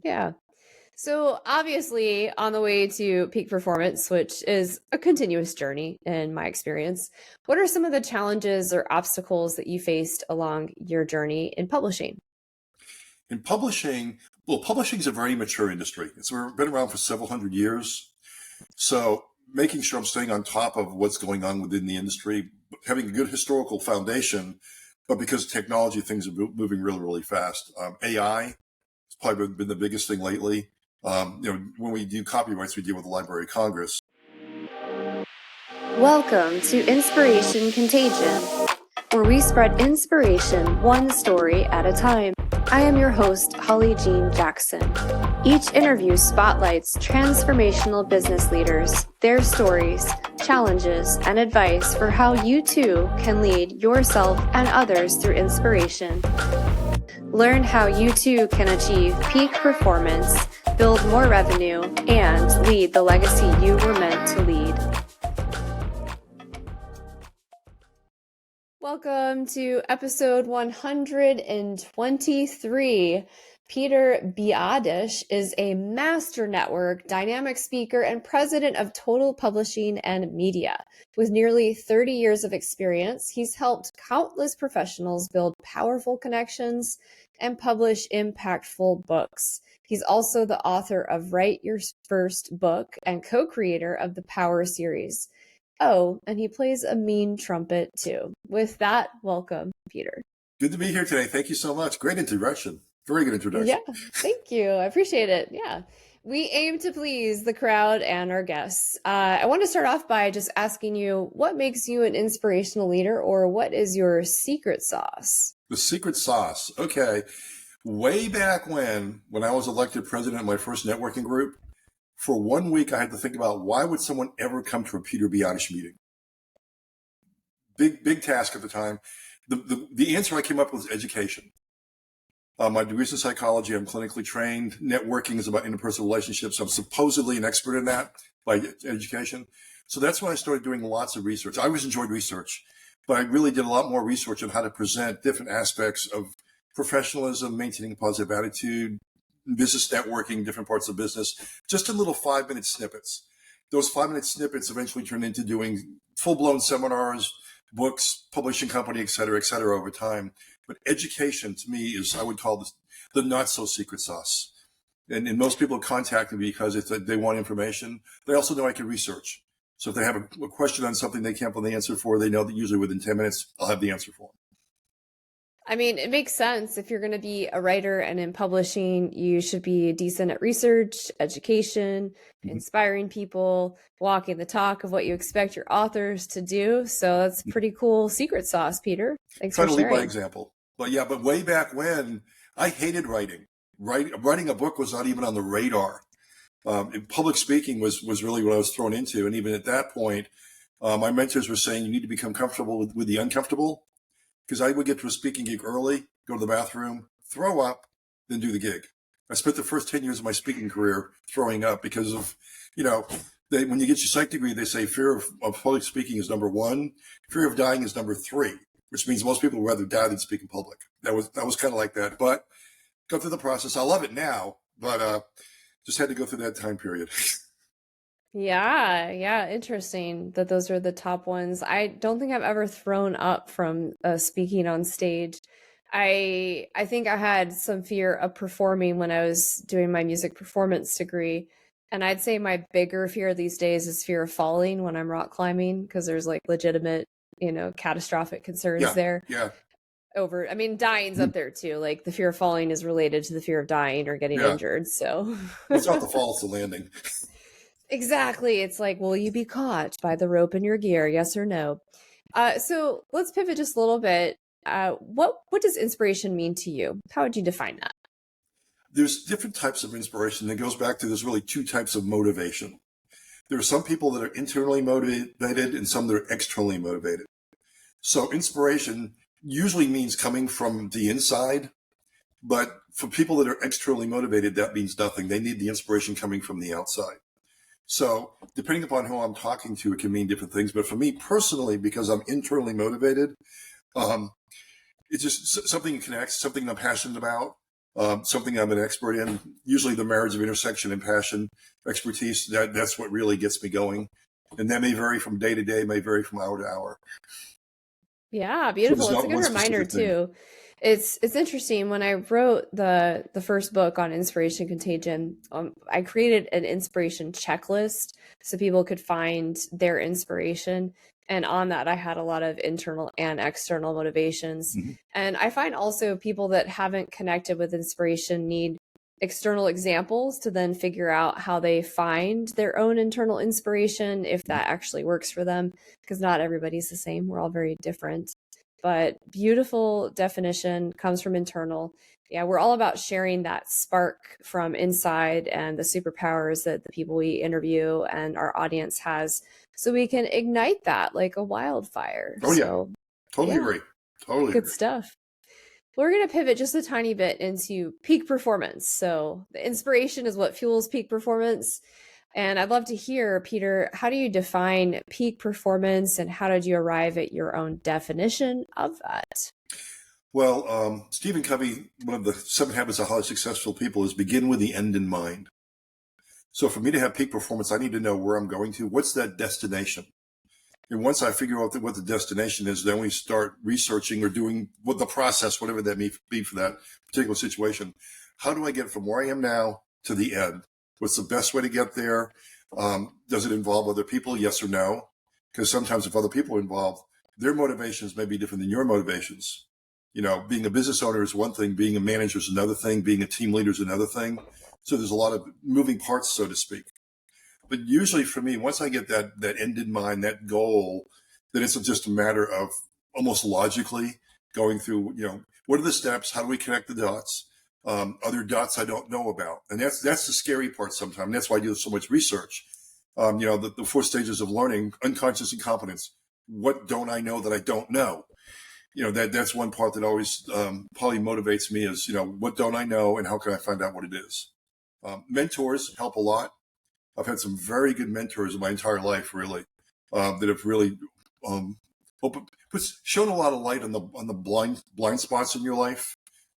Yeah. So obviously on the way to peak performance, which is a continuous journey in my experience, what are some of the challenges or obstacles that you faced along your journey in publishing? In publishing, well, publishing is a very mature industry. It's been around for several hundred years. So making sure I'm staying on top of what's going on within the industry, having a good historical foundation, but because technology, things are moving really, really fast. AI has probably been the biggest thing lately. When we do copyrights, we deal with the Library of Congress. Welcome to Inspiration Contagion, where we spread inspiration one story at a time. I am your host, Holly Jean Jackson. Each interview spotlights transformational business leaders, their stories, challenges, and advice for how you too can lead yourself and others through inspiration. Learn how you too can achieve peak performance, build more revenue, and lead the legacy you were meant to lead. Welcome to episode 123. Peter Biadasz is a master network, dynamic speaker, and president of Total Publishing and Media. With nearly 30 years of experience, he's helped countless professionals build powerful connections and publish impactful books. He's also the author of Write Your First Book and co-creator of the Power series. Oh, and he plays a mean trumpet too. With that, welcome, Peter. Good to be here today. Thank you so much. Great introduction. Very good introduction. Yeah, thank you. I appreciate it. Yeah. We aim to please the crowd and our guests. I want to start off by just asking you, what makes you an inspirational leader, or what is your secret sauce? The secret sauce. Okay. Way back when I was elected president of my first networking group, for 1 week, I had to think about why would someone ever come to a Peter Biadasz meeting? Big task at the time. The answer I came up with was education. My degree's in psychology. I'm clinically trained. Networking is about interpersonal relationships. I'm supposedly an expert in that by education. So that's when I started doing lots of research. I always enjoyed research, but I really did a lot more research on how to present different aspects of professionalism, maintaining a positive attitude, business networking, different parts of business, just in little 5-minute snippets. Those 5-minute snippets eventually turned into doing full-blown seminars, books, publishing company, et cetera, over time. But education to me is, I would call this the not so secret sauce. And most people contact me because they want information. They also know I can research. So if they have a question on something they can't find the answer for, they know that usually within 10 minutes, I'll have the answer for them. I mean, it makes sense. If you're going to be a writer and in publishing, you should be decent at research, education, inspiring people, walking the talk of what you expect your authors to do. So that's pretty cool secret sauce, Peter. Thanks for sharing. Try to lead by example. But way back when, I hated writing. Writing a book was not even on the radar. Public speaking was really what I was thrown into. And even at that point, my mentors were saying you need to become comfortable with the uncomfortable. Because I would get to a speaking gig early, go to the bathroom, throw up, then do the gig. I spent the first 10 years of my speaking career throwing up because of, when you get your psych degree, they say fear of public speaking is number 1, fear of dying is number 3, which means most people would rather die than speak in public. That was kind of like that. But go through the process. I love it now, but just had to go through that time period. Yeah, interesting that those are the top ones. I don't think I've ever thrown up from speaking on stage. I think I had some fear of performing when I was doing my music performance degree. And I'd say my bigger fear these days is fear of falling when I'm rock climbing, because there's like legitimate, catastrophic concerns there. Yeah. Dying's up there too. Like the fear of falling is related to the fear of dying or getting injured. So it's not the fall, it's the landing. Exactly. It's like, will you be caught by the rope in your gear? Yes or no? So let's pivot just a little bit. What does inspiration mean to you? How would you define that? There's different types of inspiration that goes back to there's really 2 types of motivation. There are some people that are internally motivated and some that are externally motivated. So inspiration usually means coming from the inside, but for people that are externally motivated, that means nothing. They need the inspiration coming from the outside. So depending upon who I'm talking to, it can mean different things. But for me personally, because I'm internally motivated, it's just something that connects, something I'm passionate about. something I'm an expert in, usually the marriage of intersection and passion expertise. That's what really gets me going. And that may vary from day to day, may vary from hour to hour. Yeah, So beautiful. there's It's a not good one reminder specific thing. too. It's interesting. When I wrote the first book on Inspiration Contagion, I created an inspiration checklist so people could find their inspiration. And on that, I had a lot of internal and external motivations. Mm-hmm. And I find also people that haven't connected with inspiration need external examples to then figure out how they find their own internal inspiration, if that actually works for them, because not everybody's the same. We're all very different. But beautiful definition, comes from internal. Yeah, we're all about sharing that spark from inside and the superpowers that the people we interview and our audience has, so we can ignite that like a wildfire. Oh, yeah. So, Totally yeah, agree. Totally good agree. stuff. We're going to pivot just a tiny bit into peak performance. So the inspiration is what fuels peak performance. And I'd love to hear, Peter, how do you define peak performance and how did you arrive at your own definition of that? Well, Stephen Covey, one of the 7 habits of highly successful people, is begin with the end in mind. So for me to have peak performance, I need to know where I'm going to. What's that destination? And once I figure out what the destination is, then we start researching or doing what the process, whatever that may be for that particular situation. How do I get from where I am now to the end? What's the best way to get there? Does it involve other people? Yes or no? Because sometimes if other people are involved, their motivations may be different than your motivations. You know, being a business owner is one thing, being a manager is another thing, being a team leader is another thing. So there's a lot of moving parts, so to speak. But usually for me, once I get that end in mind, that goal, then it's just a matter of almost logically going through, what are the steps? How do we connect the dots? Other dots I don't know about. And that's the scary part sometimes. That's why I do so much research. The 4 stages of learning: unconscious incompetence. What don't I know that I don't know? That's one part that always probably motivates me is, what don't I know and how can I find out what it is? Mentors help a lot. I've had some very good mentors in my entire life, really, that have really shown a lot of light on the blind spots in your life.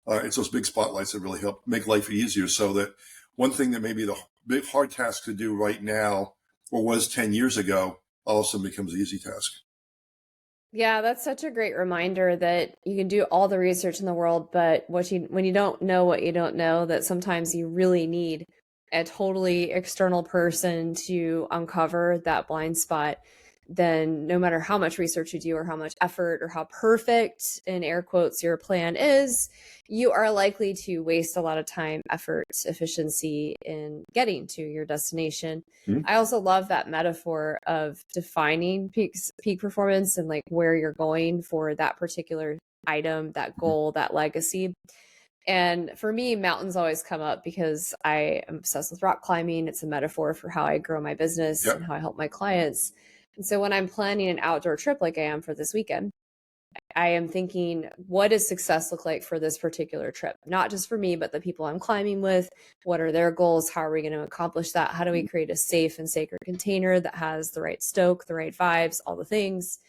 It's those big spotlights that really help make life easier. So that one thing that may be the big hard task to do right now, or was 10 years ago, all of a sudden becomes an easy task. Yeah, that's such a great reminder that you can do all the research in the world, but when you don't know what you don't know, that sometimes you really need a totally external person to uncover that blind spot. Then no matter how much research you do or how much effort or how perfect, in air quotes, your plan is, you are likely to waste a lot of time, effort, efficiency in getting to your destination. Mm-hmm. I also love that metaphor of defining peak performance and like where you're going for that particular item, that goal, that legacy. And for me, mountains always come up because I am obsessed with rock climbing. It's a metaphor for how I grow my business and how I help my clients. And so when I'm planning an outdoor trip like I am for this weekend, I am thinking, what does success look like for this particular trip? Not just for me, but the people I'm climbing with. What are their goals? How are we going to accomplish that? How do we create a safe and sacred container that has the right stoke, the right vibes, all the things?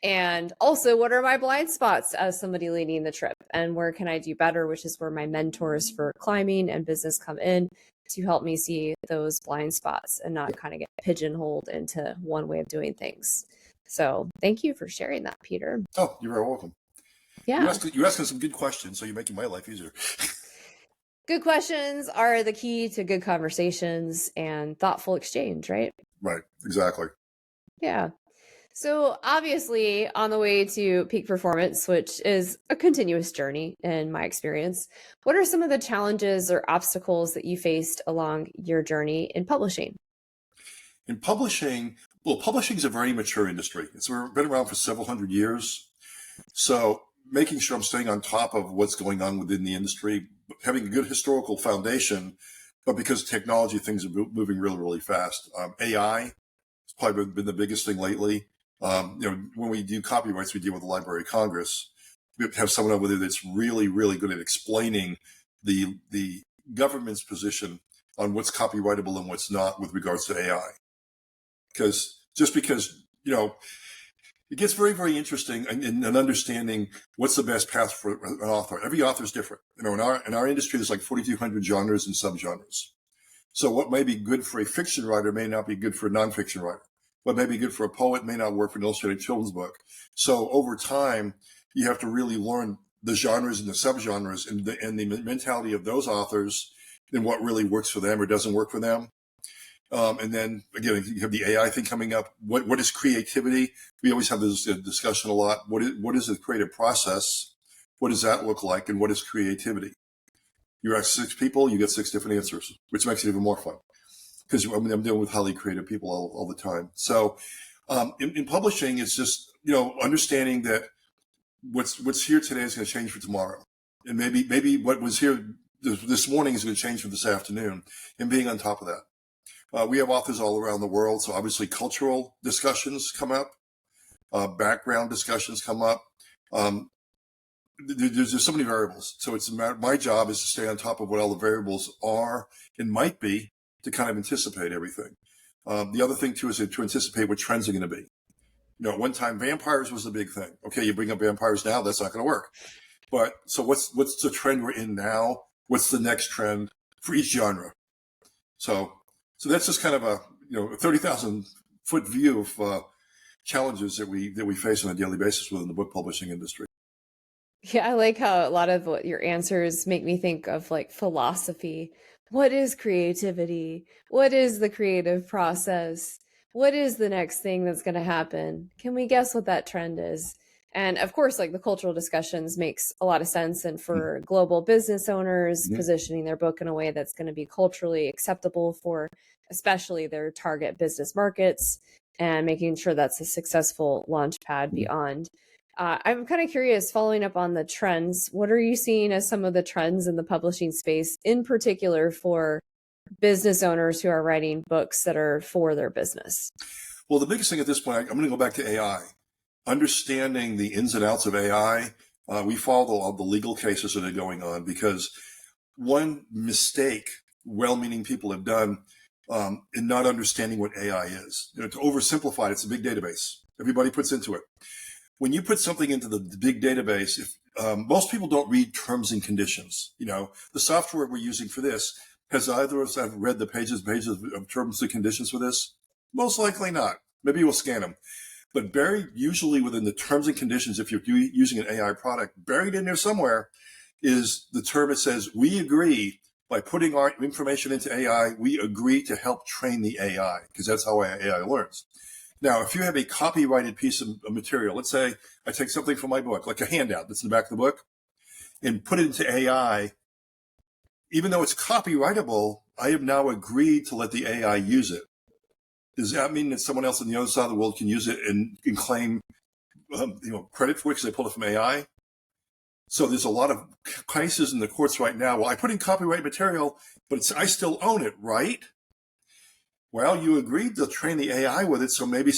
And also, what are my blind spots as somebody leading the trip? And where can I do better? Which is where my mentors for climbing and business come in to help me see those blind spots and not kind of get pigeonholed into one way of doing things. So thank you for sharing that, Peter. Oh, you're very welcome. Yeah. You're asking some good questions, so you're making my life easier. Good questions are the key to good conversations and thoughtful exchange, right? Right, exactly. Yeah. So obviously on the way to peak performance, which is a continuous journey in my experience, what are some of the challenges or obstacles that you faced along your journey in publishing? In publishing, publishing is a very mature industry. It's been around for several hundred years. So making sure I'm staying on top of what's going on within the industry, having a good historical foundation, but because technology, things are moving really, really fast. AI has probably been the biggest thing lately. When we do copyrights, we deal with the Library of Congress. We have someone over there that's really, really good at explaining the government's position on what's copyrightable and what's not with regards to AI. Because just because, it gets very, very interesting in understanding what's the best path for an author. Every author is different. In our industry, there's like 4,200 genres and subgenres. So what may be good for a fiction writer may not be good for a nonfiction writer. What may be good for a poet may not work for an illustrated children's book. So over time, you have to really learn the genres and the subgenres and the mentality of those authors and what really works for them or doesn't work for them. And then again, you have the AI thing coming up. What is creativity? We always have this discussion a lot. What is the creative process? What does that look like? And what is creativity? You ask 6 people, you get 6 different answers, which makes it even more fun. Because I'm dealing with highly creative people all the time. So in publishing, it's just, understanding that what's here today is going to change for tomorrow. And maybe what was here this morning is going to change for this afternoon, and being on top of that. We have authors all around the world. So obviously cultural discussions come up, background discussions come up. There's just so many variables. So my job is to stay on top of what all the variables are and might be to kind of anticipate everything. The other thing too is to anticipate what trends are going to be. At one time, vampires was the big thing. Okay, you bring up vampires now, that's not going to work. But so what's the trend we're in now? What's the next trend for each genre? So that's just kind of a 30,000 foot view of challenges that we face on a daily basis within the book publishing industry. Yeah, I like how a lot of what your answers make me think of like philosophy. What is creativity? What is the creative process? What is the next thing that's going to happen? Can we guess what that trend is? And of course, like the cultural discussions makes a lot of sense. And for global business owners, positioning their book in a way that's going to be culturally acceptable for especially their target business markets and making sure that's a successful launch pad beyond. I'm kind of curious, following up on the trends, what are you seeing as some of the trends in the publishing space, in particular for business owners who are writing books that are for their business? Well, the biggest thing at this point, I'm going to go back to AI. Understanding the ins and outs of AI, we follow all the legal cases that are going on, because one mistake well-meaning people have done in not understanding what AI is. To oversimplify it, it's a big database. Everybody puts into it. When you put something into the big database, most people don't read terms and conditions. The software we're using for this, has either of us have read the pages of terms and conditions for this? Most likely not. Maybe we'll scan them. But buried usually within the terms and conditions, if you're using an AI product, buried in there somewhere is the term that says, we agree by putting our information into AI, we agree to help train the AI, because that's how AI learns. Now, if you have a copyrighted piece of material, let's say I take something from my book, like a handout that's in the back of the book, and put it into AI, even though it's copyrightable, I have now agreed to let the AI use it. Does that mean that someone else on the other side of the world can use it and can claim credit for it because they pulled it from AI? So there's a lot of cases in the courts right now. Well, I put in copyright material, but I still own it, right? Well, you agreed to train the AI with it, so maybe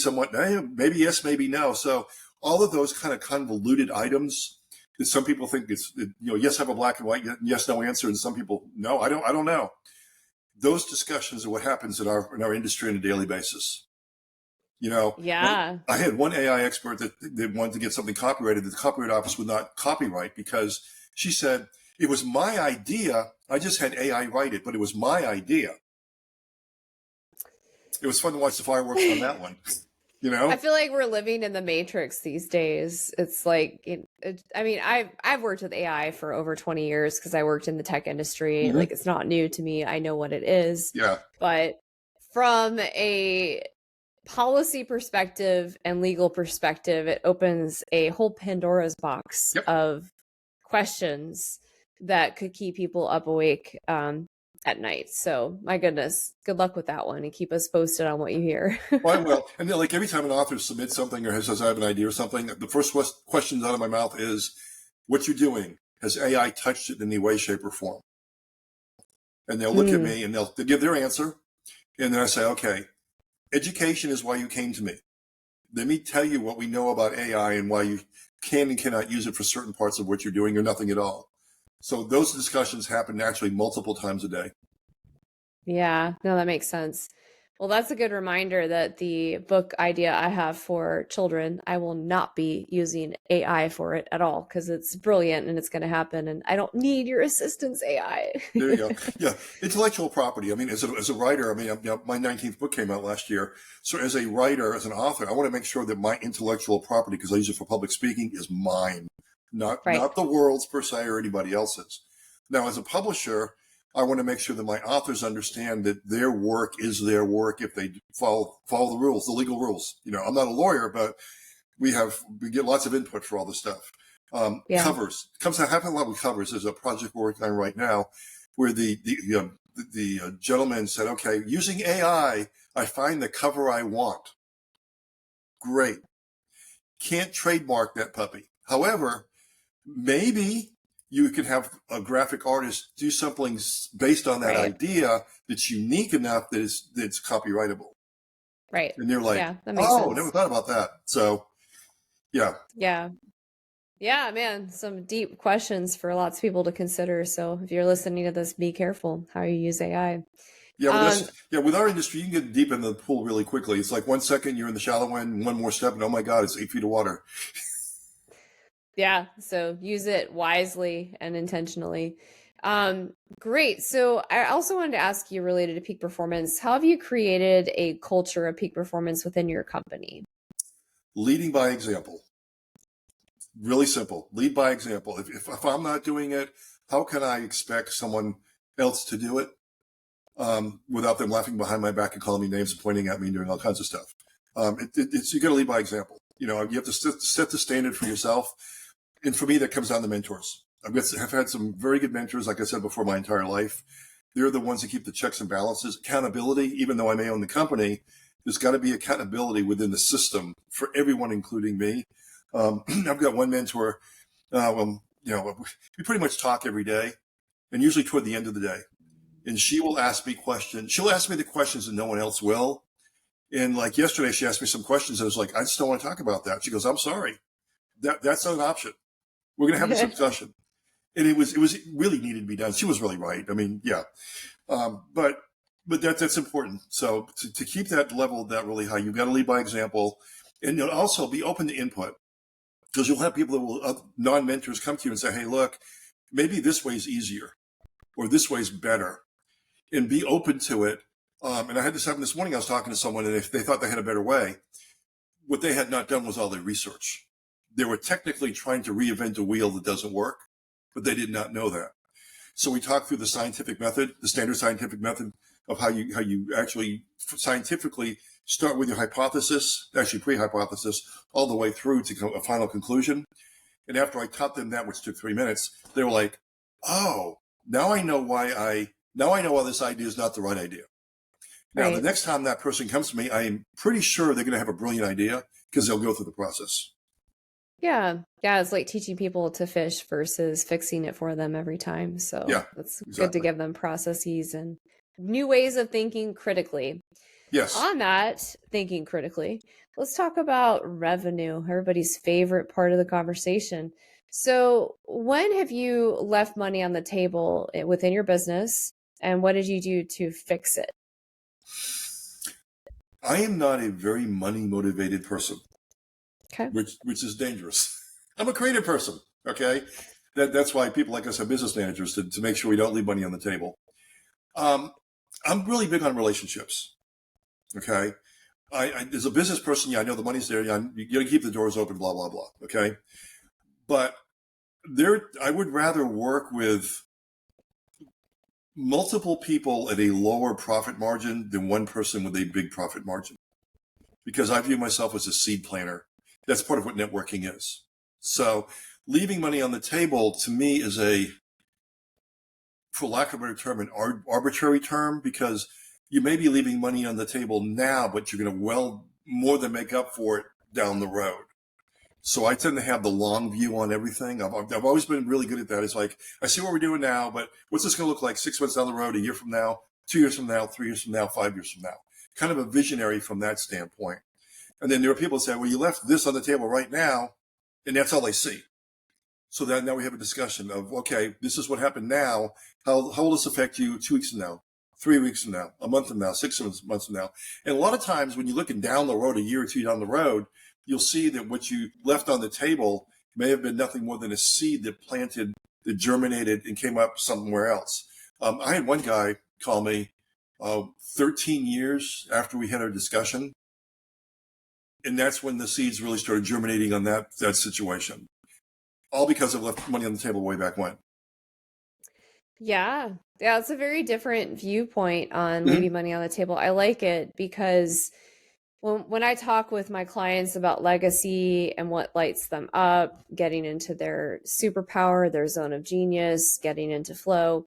maybe yes, maybe no. So all of those kind of convoluted items that some people think it's, yes, have a black and white, yes, no answer, and some people, no, I don't know. Those discussions are what happens in our industry on a daily basis. Yeah. I had one AI expert that wanted to get something copyrighted. The Copyright Office would not copyright because she said, it was my idea. I just had AI write it, but it was my idea. It was fun to watch the fireworks on that one. I feel like we're living in the Matrix these days. It's like, I've worked with AI for over 20 years because I worked in the tech industry. Mm-hmm. Like, it's not new to me. I know what it is. Yeah. But from a policy perspective and legal perspective, it opens a whole Pandora's box of questions that could keep people up awake at night. So my goodness, good luck with that one, and keep us posted on what you hear. Well, I will. And like every time an author submits something or says, I have an idea or something, the first question out of my mouth is, what you're doing, has AI touched it in any way, shape, or form? And they'll look at me and they'll give their answer. And then I say, okay, education is why you came to me. Let me tell you what we know about AI and why you can and cannot use it for certain parts of what you're doing or nothing at all. So those discussions happen naturally multiple times a day. Yeah, no, that makes sense. Well, that's a good reminder that the book idea I have for children, I will not be using AI for it at all because it's brilliant and it's going to happen. And I don't need your assistance, AI. There you go. Yeah, intellectual property. I mean, as a writer, I mean, my 19th book came out last year. So as a writer, as an author, I want to make sure that my intellectual property, because I use it for public speaking, is mine, not Right. the world's per se or anybody else's. Now, as a publisher, I want to make sure that my authors understand that their work is their work if they follow the rules, the legal rules. You know, I'm not a lawyer, but we get lots of input for all this stuff. Yeah. Covers comes to happen a lot with covers. There's a project we're working on right now where the gentleman said, okay, using AI, I find the cover I want. Great. Can't trademark that puppy. However, maybe you can have a graphic artist do something based on that idea that's unique enough that it's copyrightable. Right. And they're like, yeah, that makes oh, sense. never thought about that. So, yeah. Yeah. Yeah, man, some deep questions for lots of people to consider. So if you're listening to this, be careful how you use AI. Yeah, with our industry, you can get deep in the pool really quickly. It's like 1 second you're in the shallow end, one more step, and oh my God, it's 8 feet of water. Yeah, so use it wisely and intentionally. Great. So I also wanted to ask you related to peak performance, how have you created a culture of peak performance within your company? Leading by example. Really simple. Lead by example. If I'm not doing it, how can I expect someone else to do it without them laughing behind my back and calling me names and pointing at me and doing all kinds of stuff? You got to lead by example. You know, you have to set the standard for yourself. And for me, that comes down to mentors. I've had some very good mentors, like I said before, my entire life. They're the ones that keep the checks and balances. Accountability, even though I may own the company, there's got to be accountability within the system for everyone, including me. I've got one mentor. We pretty much talk every day, and usually toward the end of the day. And she will ask me questions. She'll ask me the questions that no one else will. And like yesterday, she asked me some questions. I was like, I just don't want to talk about that. She goes, I'm sorry. That's not an option. We're going to have this discussion. And it really needed to be done. She was really right. I mean, yeah. But that's important. So to keep that level that really high, you've got to lead by example, and you'll also be open to input, because you'll have people that will non-mentors come to you and say, hey, look, maybe this way is easier or this way is better, and be open to it. And I had this happen this morning. I was talking to someone, and if they thought they had a better way, what they had not done was all their research. They were technically trying to reinvent a wheel that doesn't work, but they did not know that. So we talked through the scientific method, the standard scientific method of how you actually scientifically start with your hypothesis, actually pre-hypothesis, all the way through to a final conclusion. And after I taught them that, which took 3 minutes, they were like, oh, now I know why this idea is not the right idea. Now, the next time that person comes to me, I am pretty sure they're going to have a brilliant idea because they'll go through the process. Yeah. It's like teaching people to fish versus fixing it for them every time. So it's good to give them processes and new ways of thinking critically. Yes. On that, thinking critically, let's talk about revenue, everybody's favorite part of the conversation. So when have you left money on the table within your business, and what did you do to fix it? I am not a very money motivated person. Okay. Which is dangerous. I'm a creative person. Okay. That's why people like us have business managers to make sure we don't leave money on the table. I'm really big on relationships. Okay. As a business person, I know the money's there. You got to keep the doors open, blah, blah, blah. Okay. But I would rather work with multiple people at a lower profit margin than one person with a big profit margin, because I view myself as a seed planter. That's part of what networking is. So leaving money on the table to me is for lack of a better term, an arbitrary term, because you may be leaving money on the table now, but you're going to more than make up for it down the road. So I tend to have the long view on everything. I've always been really good at that. It's like, I see what we're doing now, but what's this going to look like 6 months down the road, a year from now, 2 years from now, 3 years from now, 5 years from now? Kind of a visionary from that standpoint. And then there are people who say, well, you left this on the table right now, and that's all they see. So now we have a discussion of, okay, this is what happened now. How will this affect you 2 weeks from now, 3 weeks from now, a month from now, 6 months from now. And a lot of times when you're looking down the road, a year or two down the road, you'll see that what you left on the table may have been nothing more than a seed that planted, that germinated and came up somewhere else. I had one guy call me 13 years after we had our discussion. And that's when the seeds really started germinating on that situation. All because I left money on the table way back when. Yeah. Yeah, it's a very different viewpoint on leaving money on the table. I like it because when I talk with my clients about legacy and what lights them up, getting into their superpower, their zone of genius, getting into flow,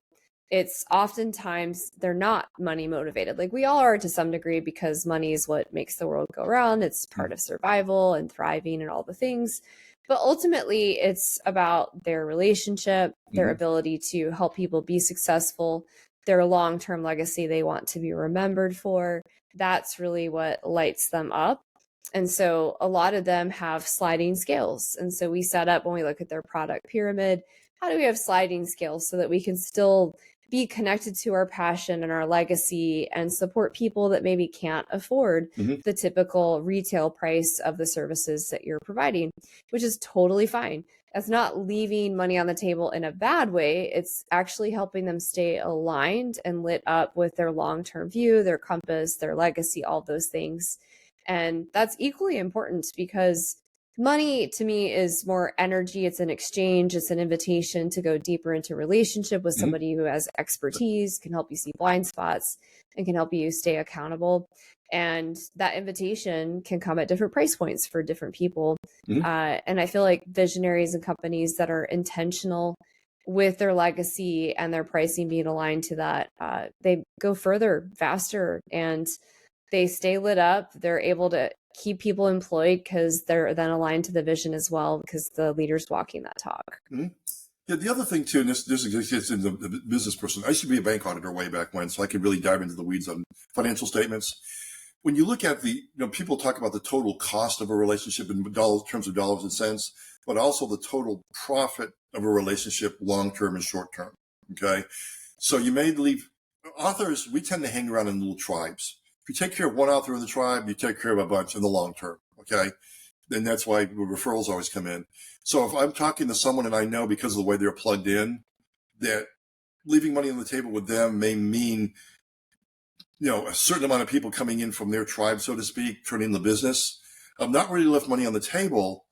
it's oftentimes they're not money motivated. Like we all are to some degree because money is what makes the world go round. It's part of survival and thriving and all the things. But ultimately, it's about their relationship, their ability to help people be successful, their long-term legacy they want to be remembered for. That's really what lights them up. And so a lot of them have sliding scales. And so we set up, when we look at their product pyramid, how do we have sliding scales so that we can still be connected to our passion and our legacy and support people that maybe can't afford the typical retail price of the services that you're providing, which is totally fine. That's not leaving money on the table in a bad way. It's actually helping them stay aligned and lit up with their long-term view, their compass, their legacy, all those things. And that's equally important because money to me is more energy. It's an exchange. It's an invitation to go deeper into relationship with somebody who has expertise, can help you see blind spots, and can help you stay accountable. And that invitation can come at different price points for different people. And I feel like visionaries and companies that are intentional with their legacy and their pricing being aligned to that, they go further, faster, and they stay lit up. They're able to keep people employed because they're then aligned to the vision as well, because the leader's walking that talk. Yeah, the other thing too, and this exists in the business person. I used to be a bank auditor way back when, so I could really dive into the weeds on financial statements. When you look at people talk about the total cost of a relationship in terms of dollars and cents, but also the total profit of a relationship, long-term and short-term. Okay. So you may leave authors, we tend to hang around in little tribes. If you take care of one author in the tribe, you take care of a bunch in the long term. Okay. Then that's why referrals always come in. So if I'm talking to someone and I know because of the way they're plugged in, that leaving money on the table with them may mean, a certain amount of people coming in from their tribe, so to speak, turning the business. I'm not ready to left money on the table,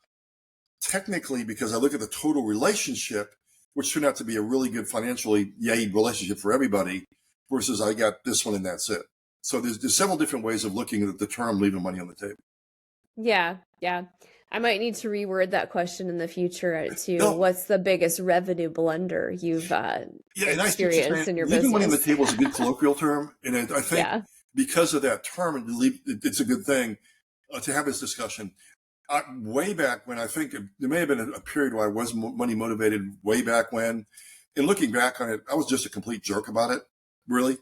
technically, because I look at the total relationship, which turned out to be a really good financially relationship for everybody, versus I got this one and that's it. So there's several different ways of looking at the term leaving money on the table. Yeah. I might need to reword that question in the future to what's the biggest revenue blunder you've experienced in your business? Leaving money on the table is a good colloquial term. And I think because of that term, it's a good thing to have this discussion. Way back when, I think there may have been a period where I was money motivated way back when. And looking back on it, I was just a complete jerk about it, really.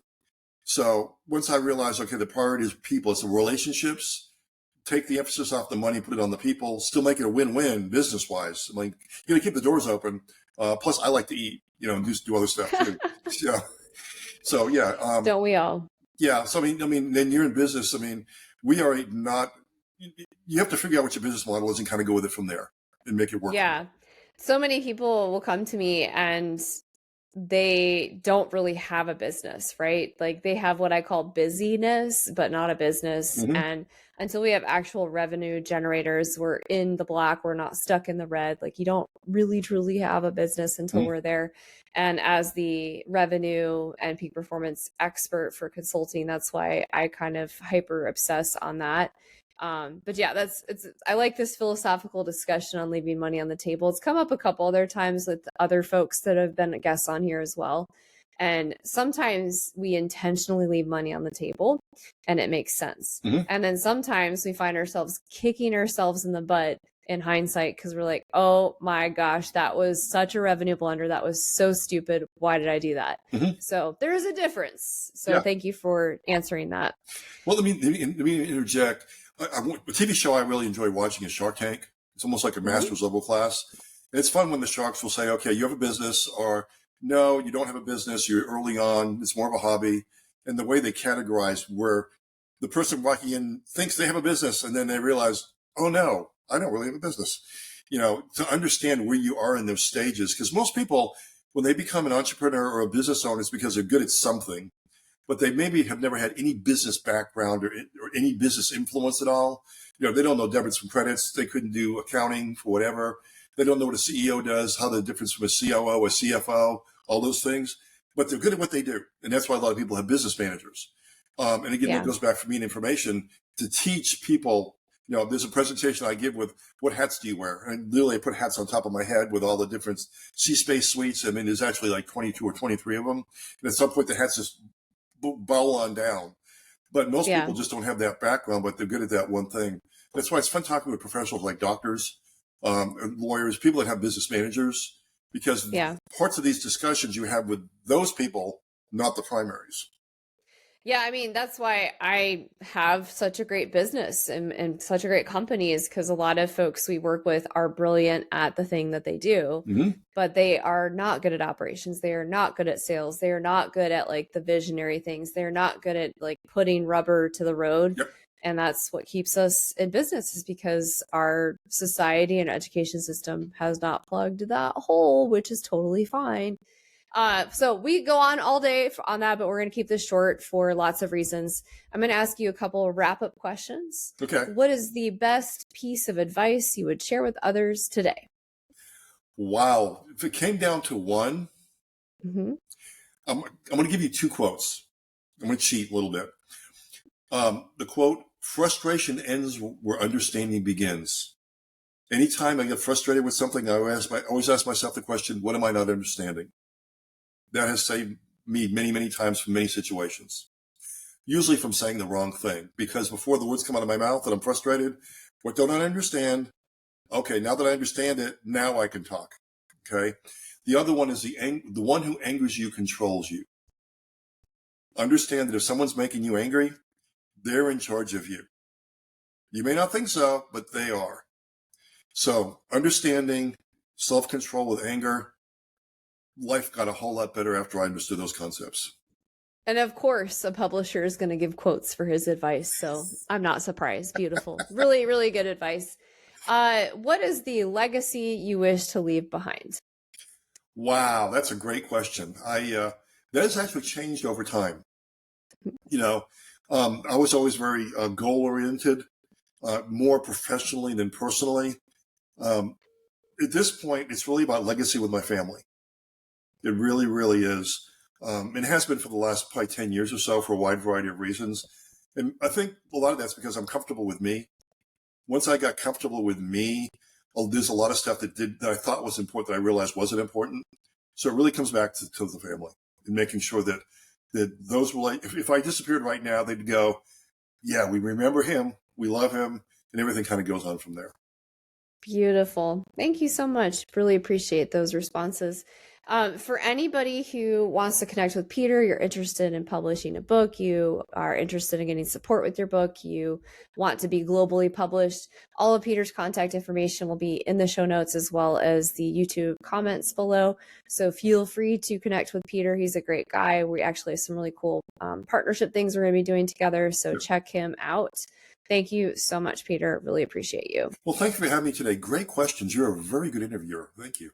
So once I realized, okay, the priority is people, it's the relationships, take the emphasis off the money, put it on the people, still make it a win-win business-wise. Like, you got to keep the doors open. Plus, I like to eat, and do other stuff too. So yeah. Don't we all? Yeah. So, I mean, then you're in business. I mean, we are not, you have to figure out what your business model is and kind of go with it from there and make it work. Yeah. So many people will come to me and they don't really have a business, right? Like they have what I call busyness, but not a business. And until we have actual revenue generators, we're in the black, we're not stuck in the red. Like you don't really truly have a business until we're there. And as the revenue and peak performance expert for consulting, that's why I kind of hyper obsess on that. But yeah, I like this philosophical discussion on leaving money on the table. It's come up a couple other times with other folks that have been guests on here as well. And sometimes we intentionally leave money on the table and it makes sense. And then sometimes we find ourselves kicking ourselves in the butt in hindsight because we're like, oh my gosh, that was such a revenue blunder. That was so stupid. Why did I do that? So there is a difference. So thank you for answering that. Well, let me interject. A TV show I really enjoy watching is Shark Tank. It's almost like a master's level class. It's fun when the sharks will say, okay, you have a business, or no, you don't have a business. You're early on. It's more of a hobby. and the way they categorize, where the person walking in thinks they have a business and then they realize, oh no, I don't really have a business. To understand where you are in those stages, because most people, when they become an entrepreneur or a business owner, it's because they're good at something, but they maybe have never had any business background or any business influence at all. They don't know debits from credits. They couldn't do accounting for whatever. They don't know what a CEO does, how the difference from a COO, a CFO, all those things, but they're good at what they do. And that's why a lot of people have business managers. And again, that goes back for me in information to teach people. There's a presentation I give with what hats do you wear? And literally I put hats on top of my head with all the different C-Space suites. I mean, there's actually like 22 or 23 of them. And at some point the hats just bowl on down. But most people just don't have that background, but they're good at that one thing. That's why it's fun talking with professionals like doctors, lawyers, people that have business managers, because parts of these discussions you have with those people, not the primaries. Yeah, I mean, that's why I have such a great business and such a great company, is because a lot of folks we work with are brilliant at the thing that they do, but they are not good at operations. They are not good at sales. They are not good at like the visionary things. They're not good at like putting rubber to the road. Yep. And that's what keeps us in business, is because our society and education system has not plugged that hole, which is totally fine. So we go on all day on that, but we're going to keep this short for lots of reasons. I'm going to ask you a couple of wrap-up questions. Okay. What is the best piece of advice you would share with others today? Wow. If it came down to one, I'm going to give you two quotes. I'm going to cheat a little bit. The quote, frustration ends where understanding begins. Anytime I get frustrated with something, I always ask myself the question, what am I not understanding? That has saved me many, many times from many situations, usually from saying the wrong thing, because before the words come out of my mouth and I'm frustrated, what don't I understand? Okay, now that I understand it, now I can talk. Okay. The other one is the one who angers you controls you. Understand that if someone's making you angry, they're in charge of you. You may not think so, but they are. So understanding self-control with anger, life got a whole lot better after I understood those concepts. And of course, a publisher is going to give quotes for his advice, so I'm not surprised. Beautiful. Really, really good advice. What is the legacy you wish to leave behind? Wow, that's a great question. That has actually changed over time. I was always very goal-oriented, more professionally than personally. At this point, it's really about legacy with my family. It really, really is. It has been for the last probably 10 years or so for a wide variety of reasons. And I think a lot of that's because I'm comfortable with me. Once I got comfortable with me, there's a lot of stuff that I thought was important that I realized wasn't important. So it really comes back to the family and making sure that those if I disappeared right now, they'd go, yeah, we remember him, we love him, and everything kind of goes on from there. Beautiful. Thank you so much. Really appreciate those responses. For anybody who wants to connect with Peter, you're interested in publishing a book, you are interested in getting support with your book, you want to be globally published, all of Peter's contact information will be in the show notes as well as the YouTube comments below. So feel free to connect with Peter. He's a great guy. We actually have some really cool partnership things we're going to be doing together. So check him out. Thank you so much, Peter. Really appreciate you. Well, thank you for having me today. Great questions. You're a very good interviewer. Thank you.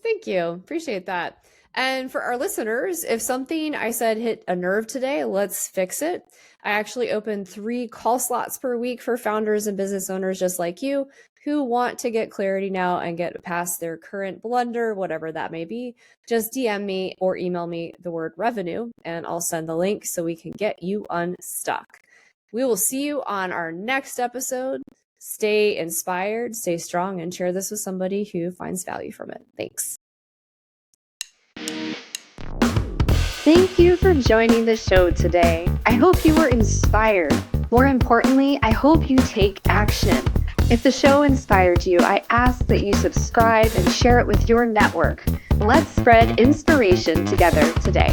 Thank you. Appreciate that. And for our listeners, if something I said hit a nerve today, let's fix it. I actually open 3 call slots per week for founders and business owners just like you who want to get clarity now and get past their current blunder, whatever that may be. Just DM me or email me the word revenue and I'll send the link so we can get you unstuck. We will see you on our next episode. Stay inspired, stay strong, and share this with somebody who finds value from it. Thanks. Thank you for joining the show today. I hope you were inspired. More importantly, I hope you take action. If the show inspired you, I ask that you subscribe and share it with your network. Let's spread inspiration together today.